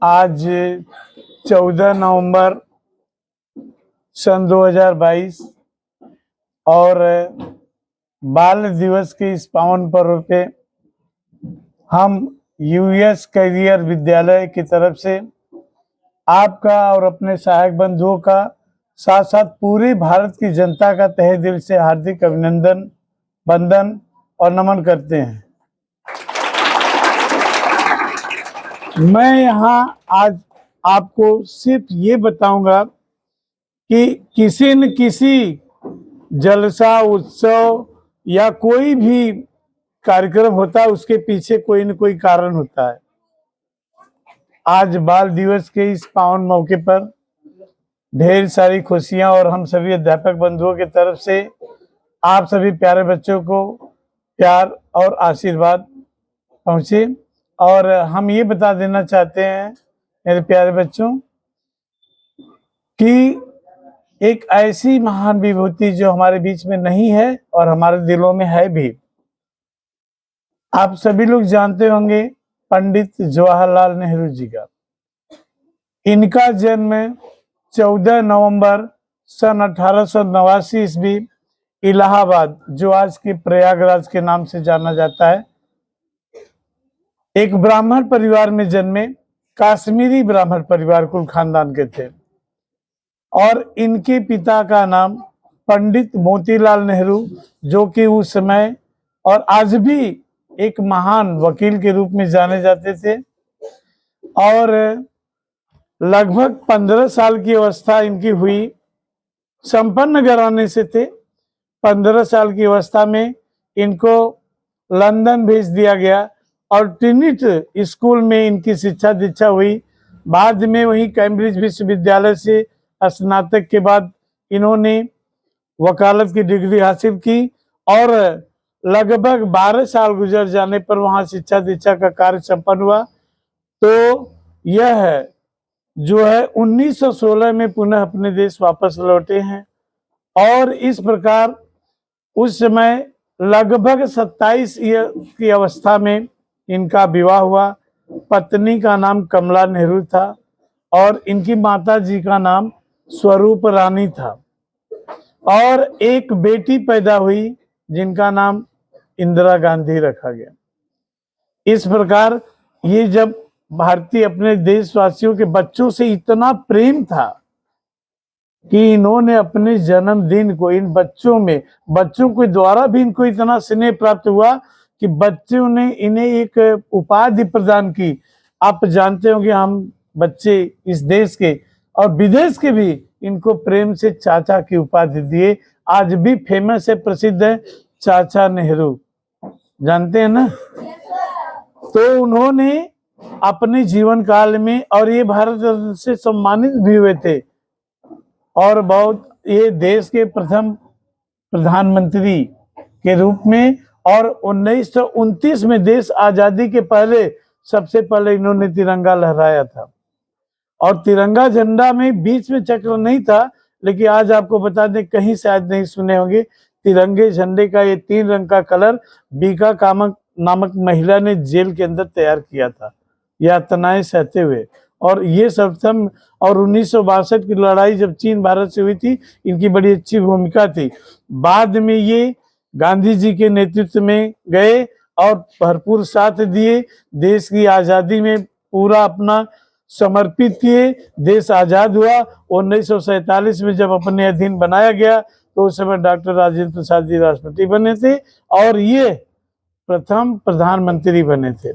आज 14 नवंबर सन 2022 और बाल दिवस के इस पावन पर्व पे हम यूएस कैरियर विद्यालय की तरफ से आपका और अपने सहायक बंधुओं का साथ साथ पूरे भारत की जनता का तहे दिल से हार्दिक अभिनंदन, वंदन और नमन करते हैं। मैं यहाँ आज आपको सिर्फ ये बताऊंगा कि किसी न किसी जलसा, उत्सव या कोई भी कार्यक्रम होता है, उसके पीछे कोई न कोई कारण होता है। आज बाल दिवस के इस पावन मौके पर ढेर सारी खुशियां और हम सभी अध्यापक बंधुओं की तरफ से आप सभी प्यारे बच्चों को प्यार और आशीर्वाद पहुंचे। और हम ये बता देना चाहते हैं मेरे प्यारे बच्चों कि एक ऐसी महान विभूति जो हमारे बीच में नहीं है और हमारे दिलों में है भी। आप सभी लोग जानते होंगे पंडित जवाहरलाल नेहरू जी का। इनका जन्म 14 नवंबर सन 1889 ईस्वी इलाहाबाद, जो आज के प्रयागराज के नाम से जाना जाता है, एक ब्राह्मण परिवार में जन्मे। काश्मीरी ब्राह्मण परिवार कुल खानदान के थे और इनके पिता का नाम पंडित मोतीलाल नेहरू, जो कि उस समय और आज भी एक महान वकील के रूप में जाने जाते थे। और लगभग 15 साल की अवस्था इनकी हुई। संपन्न घराने से थे। 15 साल की अवस्था में इनको लंदन भेज दिया गया और ट्रिनिटी स्कूल में इनकी शिक्षा दीक्षा हुई। बाद में वही कैम्ब्रिज विश्वविद्यालय से स्नातक के बाद इन्होंने वकालत की डिग्री हासिल की और लगभग 12 साल गुजर जाने पर वहां शिक्षा दीक्षा का कार्य संपन्न हुआ। तो यह जो है 1916 में पुनः अपने देश वापस लौटे हैं और इस प्रकार उस समय लगभग 27 की अवस्था में इनका विवाह हुआ। पत्नी का नाम कमला नेहरू था और इनकी माता जी का नाम स्वरूप रानी था और एक बेटी पैदा हुई जिनका नाम इंदिरा गांधी रखा गया। इस प्रकार ये जब भारतीय अपने देशवासियों के बच्चों से इतना प्रेम था कि इन्होंने अपने जन्मदिन को इन बच्चों के द्वारा भी इनको इतना स्नेह प्राप्त हुआ कि बच्चों ने इन्हें एक उपाधि प्रदान की। आप जानते हो कि हम बच्चे इस देश के और विदेश के भी इनको प्रेम से चाचा की उपाधि दिए। आज भी फेमस है, प्रसिद्ध है, चाचा नेहरू, जानते हैं ना। तो उन्होंने अपने जीवन काल में और ये भारत रत्न से सम्मानित भी हुए थे और बहुत ये देश के प्रथम प्रधानमंत्री के रूप में। और 1929 में देश आजादी के पहले सबसे पहले इन्होंने तिरंगा लहराया था और तिरंगा झंडा में बीच में चक्र नहीं था, लेकिन आज आपको बता दें, कहीं शायद नहीं सुने होंगे, तिरंगे झंडे का ये 3 रंग का कलर बीका कामक नामक महिला ने जेल के अंदर तैयार किया था यातनाएं सहते हुए। और ये सर्वप्रथम और 1962 की लड़ाई जब चीन भारत से हुई थी, इनकी बड़ी अच्छी भूमिका थी। बाद में ये गांधी जी के नेतृत्व में गए और भरपूर साथ दिए, देश की आजादी में पूरा अपना समर्पित किए। देश आजाद हुआ। 1947 में जब अपने अधीन बनाया गया तो उस समय डॉक्टर राजेंद्र प्रसाद जी राष्ट्रपति बने थे और ये प्रथम प्रधानमंत्री बने थे।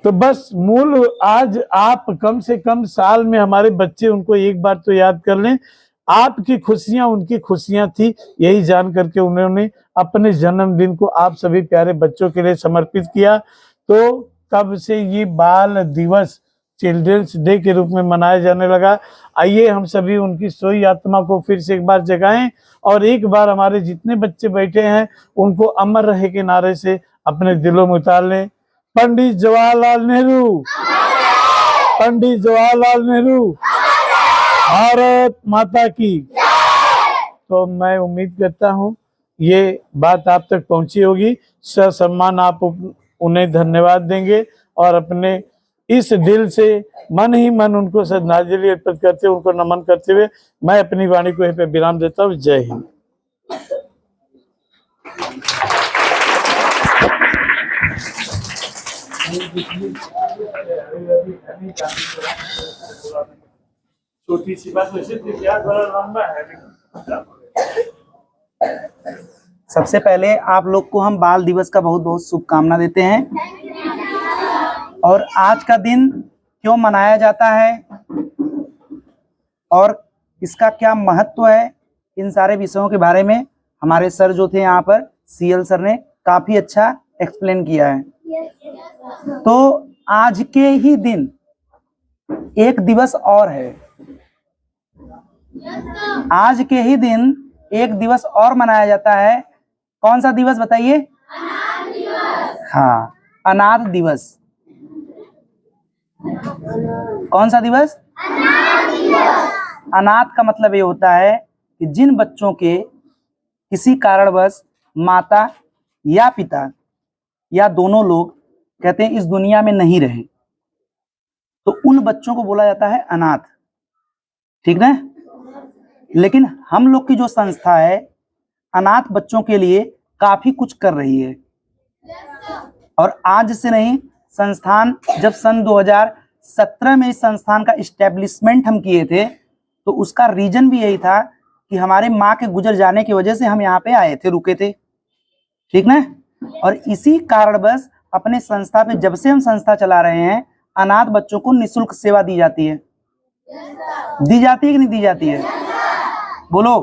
तो बस मूल आज आप कम से कम साल में हमारे बच्चे उनको एक बार तो याद कर लें। आपकी खुशियां उनकी खुशियां थी, यही जान करके उन्होंने अपने जन्मदिन को आप सभी प्यारे बच्चों के लिए समर्पित किया। तो तब से ये बाल दिवस चिल्ड्रंस डे के रूप में मनाया जाने लगा। आइए हम सभी उनकी सोई आत्मा को फिर से एक बार जगाएं और एक बार हमारे जितने बच्चे बैठे हैं उनको अमर रहे के नारे से अपने दिलों में उतार लें। पंडित जवाहरलाल नेहरू, पंडित जवाहरलाल नेहरू, भारत माता की। तो मैं उम्मीद करता हूं ये बात आप तक पहुंची होगी। ससम्मान आप उन्हें धन्यवाद देंगे और अपने इस दिल से मन ही मन उनको श्रद्धांजलि अर्पित करते हुए, उनको नमन करते हुए मैं अपनी वाणी को यहीं पे विराम देता हूँ। जय हिंद। छोटी सी बात वैसे बड़ा लंबा है। सबसे पहले आप लोग को हम बाल दिवस का बहुत बहुत शुभकामना देते हैं। और आज का दिन क्यों मनाया जाता है और इसका क्या महत्व है, इन सारे विषयों के बारे में हमारे सर जो थे यहाँ पर सीएल सर ने काफी अच्छा एक्सप्लेन किया है। तो आज के ही दिन एक दिवस और है, आज के ही दिन एक दिवस और मनाया जाता है। कौन सा दिवस बताइए? हाँ, अनाथ दिवस। कौन सा दिवस? अनाथ का मतलब ये होता है कि जिन बच्चों के किसी कारणवश माता या पिता या दोनों लोग कहते हैं इस दुनिया में नहीं रहे, तो उन बच्चों को बोला जाता है अनाथ। ठीक ना? लेकिन हम लोग की जो संस्था है अनाथ बच्चों के लिए काफी कुछ कर रही है। और आज से नहीं, संस्थान जब सन 2017 में इस संस्थान का इस्टेब्लिशमेंट हम किए थे तो उसका रीजन भी यही था कि हमारे माँ के गुजर जाने की वजह से हम यहाँ पे आए थे, रुके थे। ठीक ना? और इसी कारणवश अपने संस्था पे जब से हम संस्था चला रहे हैं अनाथ बच्चों को निःशुल्क सेवा दी जाती है। दी जाती है कि नहीं दी जाती है? बोलो।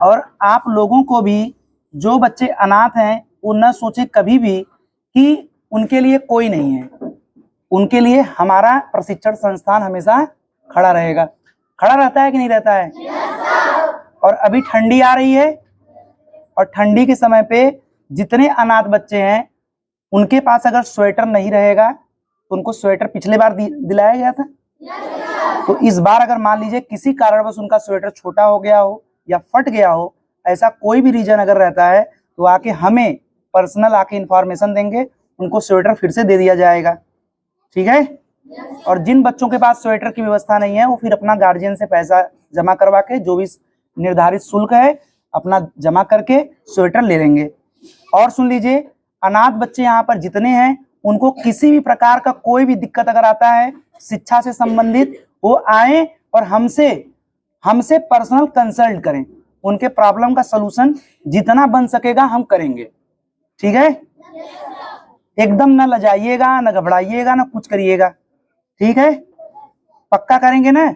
और आप लोगों को भी जो बच्चे अनाथ हैं वो न सोचे कभी भी कि उनके लिए कोई नहीं है, उनके लिए हमारा प्रशिक्षण संस्थान हमेशा खड़ा रहेगा। खड़ा रहता है कि नहीं रहता है? और अभी ठंडी आ रही है और ठंडी के समय पे जितने अनाथ बच्चे हैं उनके पास अगर स्वेटर नहीं रहेगा तो उनको स्वेटर पिछले बार दिलाया गया था, तो इस बार अगर मान लीजिए किसी कारणवश उनका स्वेटर छोटा हो गया हो या फट गया हो, ऐसा कोई भी रीजन अगर रहता है तो आके हमें पर्सनल आके इंफॉर्मेशन देंगे, उनको स्वेटर फिर से दे दिया जाएगा। ठीक है? और जिन बच्चों के पास स्वेटर की व्यवस्था नहीं है वो फिर अपना गार्जियन से पैसा जमा करवा के जो भी निर्धारित शुल्क है अपना जमा करके स्वेटर ले लेंगे। और सुन लीजिए, अनाथ बच्चे यहाँ पर जितने हैं उनको किसी भी प्रकार का कोई भी दिक्कत अगर आता है शिक्षा से संबंधित, वो आए और हमसे पर्सनल कंसल्ट करें, उनके प्रॉब्लम का सलूशन जितना बन सकेगा हम करेंगे। ठीक है? एकदम ना लजाइएगा, ना घबराइएगा, ना कुछ करिएगा। ठीक है? पक्का करेंगे ना?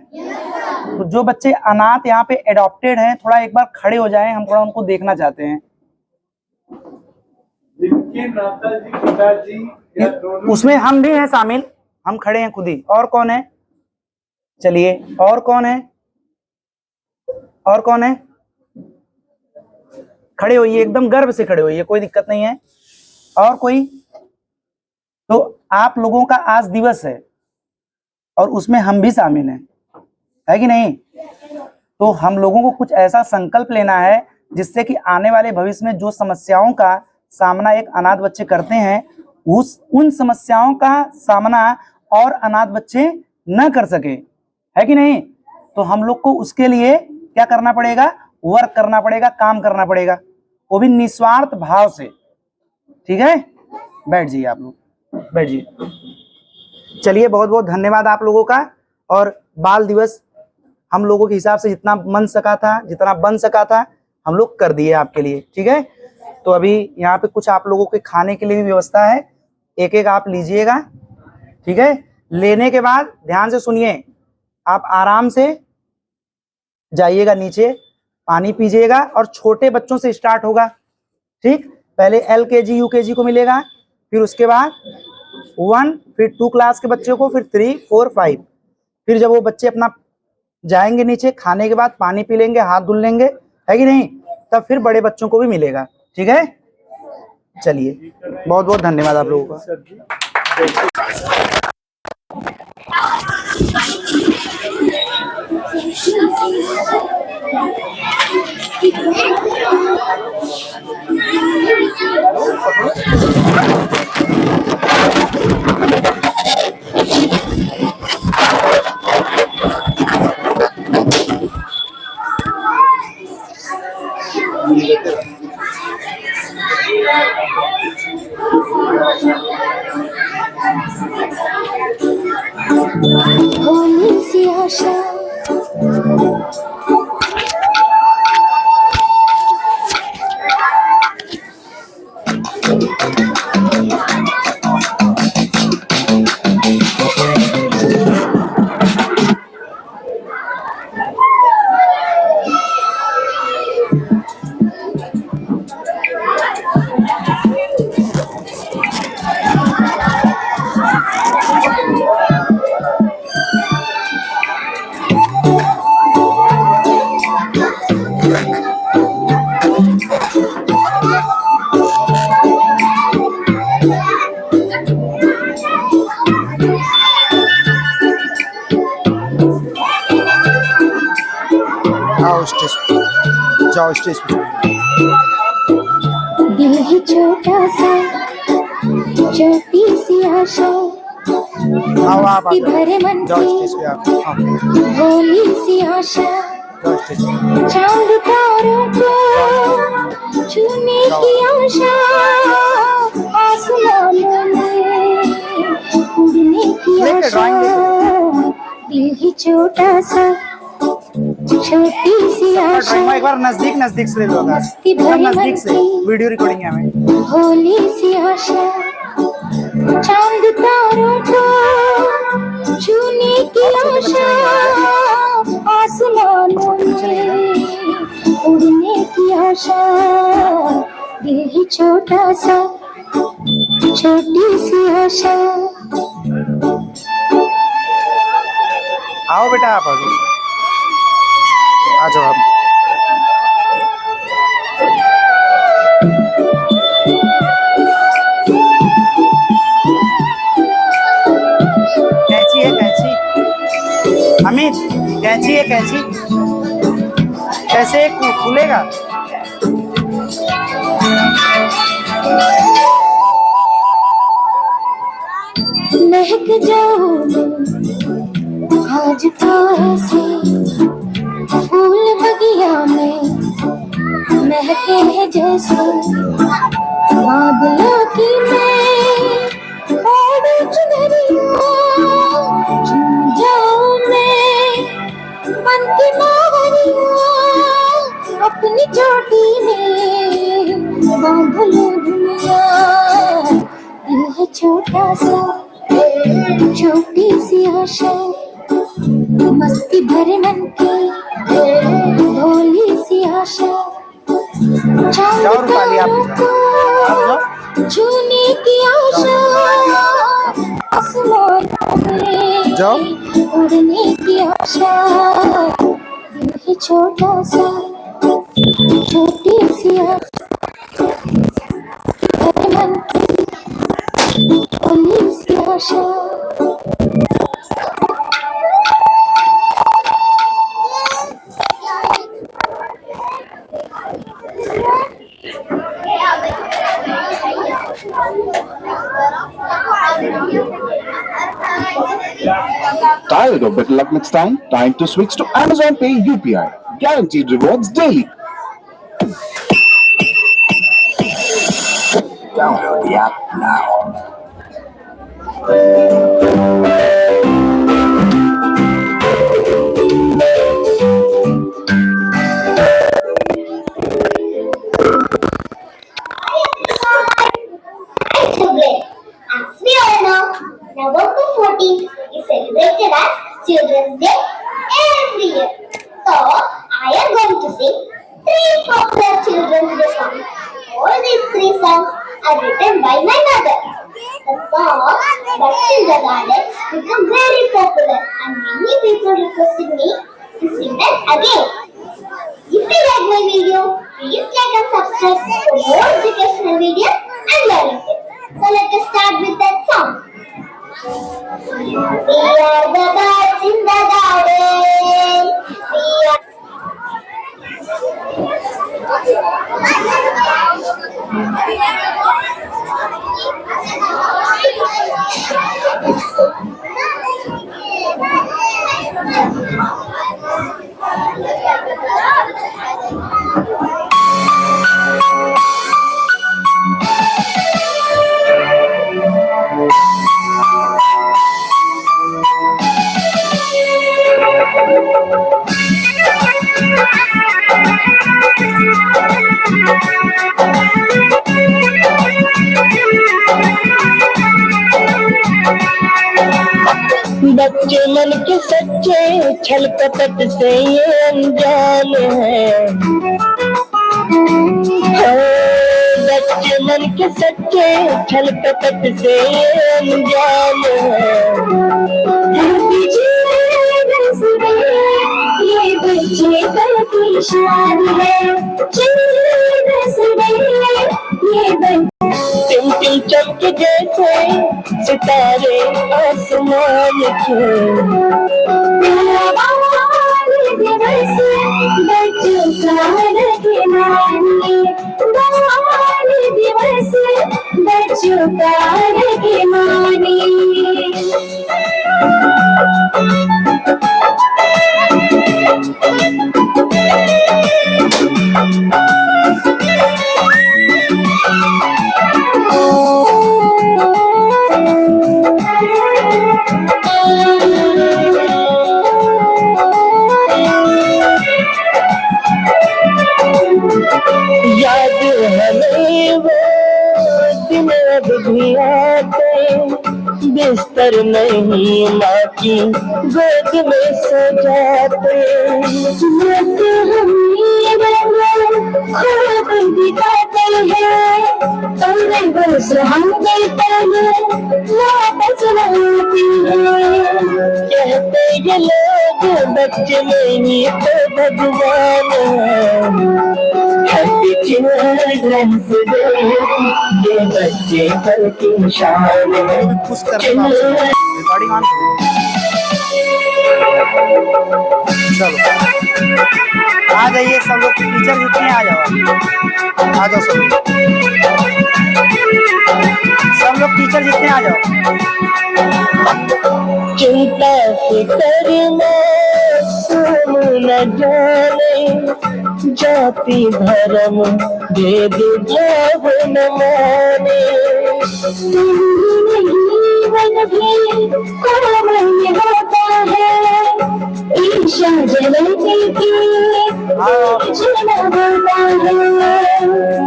तो जो बच्चे अनाथ यहाँ पे एडॉप्टेड हैं थोड़ा एक बार खड़े हो जाएं, हम थोड़ा उनको देखना चाहते हैं। उसमें हम भी हैं शामिल, हम खड़े हैं खुद ही। और कौन है? चलिए, और कौन है? और कौन है? खड़े होइए, एकदम गर्व से खड़े होइए, कोई दिक्कत नहीं है। और कोई? तो आप लोगों का आज दिवस है और उसमें हम भी शामिल हैं, है कि नहीं? तो हम लोगों को कुछ ऐसा संकल्प लेना है जिससे कि आने वाले भविष्य में जो समस्याओं का सामना एक अनाथ बच्चे करते हैं उन समस्याओं का सामना और अनाथ बच्चे न कर सके, है कि नहीं? तो हम लोग को उसके लिए क्या करना पड़ेगा? वर्क करना पड़ेगा, काम करना पड़ेगा, वो भी निस्वार्थ भाव से। ठीक है? बैठ जाइए आप लोग, बैठ जाइए। चलिए, बहुत बहुत धन्यवाद आप लोगों का। और बाल दिवस हम लोगों के हिसाब से जितना मन सका था, जितना बन सका था, हम लोग कर दिए आपके लिए। ठीक है? तो अभी यहाँ पे कुछ आप लोगों के खाने के लिए भी व्यवस्था है, एक एक आप लीजिएगा। ठीक है? लेने के बाद ध्यान से सुनिए, आप आराम से जाइएगा नीचे, पानी पीजिएगा और छोटे बच्चों से स्टार्ट होगा। ठीक? पहले LKG UKG को मिलेगा, फिर उसके बाद 1, फिर 2 क्लास के बच्चों को, फिर 3, 4, 5। फिर जब वो बच्चे अपना जाएंगे नीचे, खाने के बाद पानी पी लेंगे, हाथ धुल लेंगे, है कि नहीं, तब फिर बड़े बच्चों को भी मिलेगा। ठीक है? चलिए, बहुत बहुत धन्यवाद आप लोगों का। भोली सी आशा आओ स्टेज पे, जाओ स्टेज पे। दिल ही छोटा सा छोटी सी आशा आओ आप मस्ती भरे मन जाओ की स्टेज पे आप। हाँ, भोली सी आशा जाओ स्टेज पे। चांद तारों को छूने की आशा आसमानों में उड़ने की लेके आशा ड्राइंग दिल ही छोटा सा छोटी सी आशा ड्राइंग एक बार नजदीक से ले लो। मस्ती एक बार भरे मन नजदीक से, की वीडियो रिकॉर्डिंग है हमें। भोली सी आशा चांद तारों को छूने की आशा आसमानों में उड़ने की आशा दिल ही छोटा सा छोटी सी आशा आओ बेटा आप आ जाओ आप। कैंची है कैंची, अमित कैंची है कैंची, कैसे खुलेगा? महक जाऊं आज तो ऐसे फूल बगिया में महके हैं जैसे बादलों की मैं ओढ़ चुनरिया चुन जाऊं मैं मन की बावरिया अपनी चोटी में बांध लूं दुनिया दिल है छोटा सा छोटी सी आशा मस्ती भरे मन की भोली सी आशा चांद जाओ रूपाली आप तारों को छूने की आशा आसमानों में जाओ। उड़ने की आशा दिल है छोटा सा छोटी सी आशा भरे मन की भोली सी आशा Tired of better luck next time? Time to switch to Amazon Pay UPI. Guaranteed rewards daily. Download the app now. Children, as we all know, November 14th is celebrated as Children's Day every year. So, I am going to sing three popular Children's Day songs. All these three songs are written by my mother. The song Ducks in the Garden became very popular and many people requested me to sing them again. If you like my video, please like and subscribe for more educational videos and learning tips. So let us start with that song. We are the birds in the garden. We सच्चे छल कपट से ये अनजान है। बच्चे मन के सच्चे छल कपट से ये अनजान है। ये बच्चे कल की शान है। ये टिम टिम चमके जैसे सितारे आसमान के। बच्चों का मानी। याद हमें वो दिन अब भी आते, बिस्तर नहीं माँ की गोद में सो जाते। खूब दिखाते हैं तुम्हें बस हम देते हैं वापस होती है। कहते ये लोग बच्चे नहीं तो भगवान हैप्पी चिल्ड्रंस डे, ये बच्चे कल की शान है। खुश करने का रिकॉर्डिंग ऑन। चलो आ जाइए सब लोग, टीचर जितने आ जाओ, आ जाओ सब लोग टीचर जितने आ जाओ। चिंता फिकर मासूम न जाने, जाति धर्म भेद भाव न माने। ईशा जलती की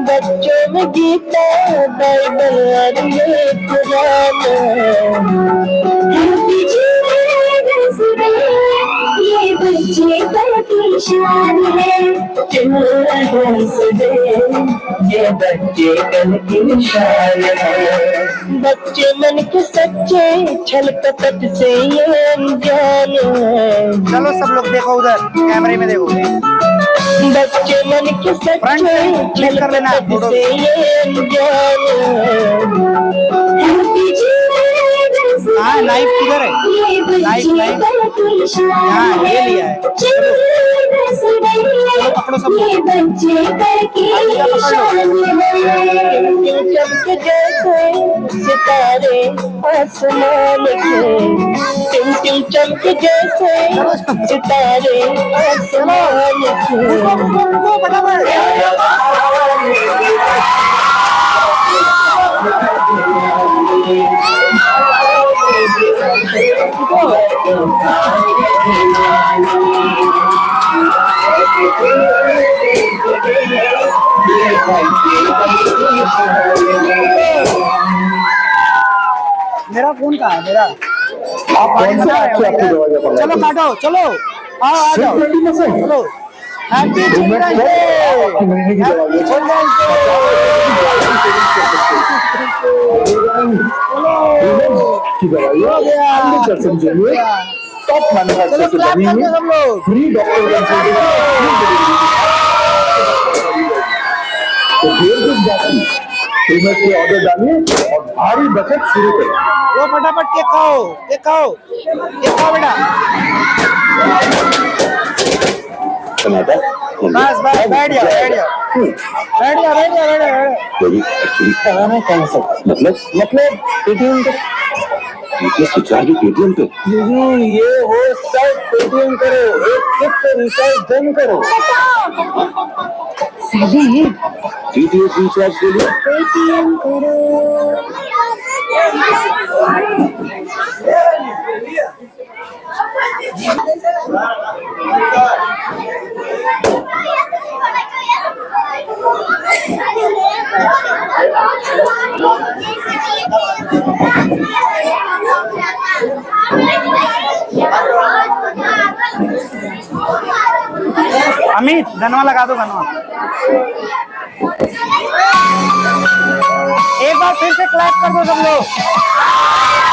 बच्चों में गीता बाइबल और ये कुरान। ये बच्चे कल की शान है। चिल्ड्रंस डे, ये बच्चे कल की शान है। बच्चे मन के सच्चे छल कपट से ये अनजान है। चलो सब लोग देखो उधर कैमरे में देखो। बच्चे मन के सच्चे छल कपट से ये अनजान हाँ नाइफ किधर है? नाइफ यहाँ ये लिया है। चलो पकड़ो सब लोग। चमके जैसे सितारे आसमान के। टिम टिम चमके जैसे सितारे आसमान मेरा फोन कहाँ है? मेरा चलो काटो, चलो आओ आ जाओ, चलो happy children's day, happy children's day. Top manufacturer से बनी हुई सब लोग फ्री डॉक्टर तो देर किस बात की, कीमत के ऑर्डर डालिए और भारी बचत शुरू करें। वो फटाफट केक खाओ, केक खाओ, केक खाओ बेटा। बस बस बैठ जाओ, बैठ जाओ, बैठ जाओ, बैठ जाओ, बैठ जाओ। एक्चुअली कराना कौन सा मतलब पेटीएम पे रिचार्ज पेटीएम पे ये हो सब पेटीएम करो, एक क्लिक पे रिचार्ज डन करो। डीटीएच रिचार्ज के लिए पेटीएम करो। अमित गनवा लगा दो, गनवा। एक बार फिर से क्लैप कर दो सब लोग।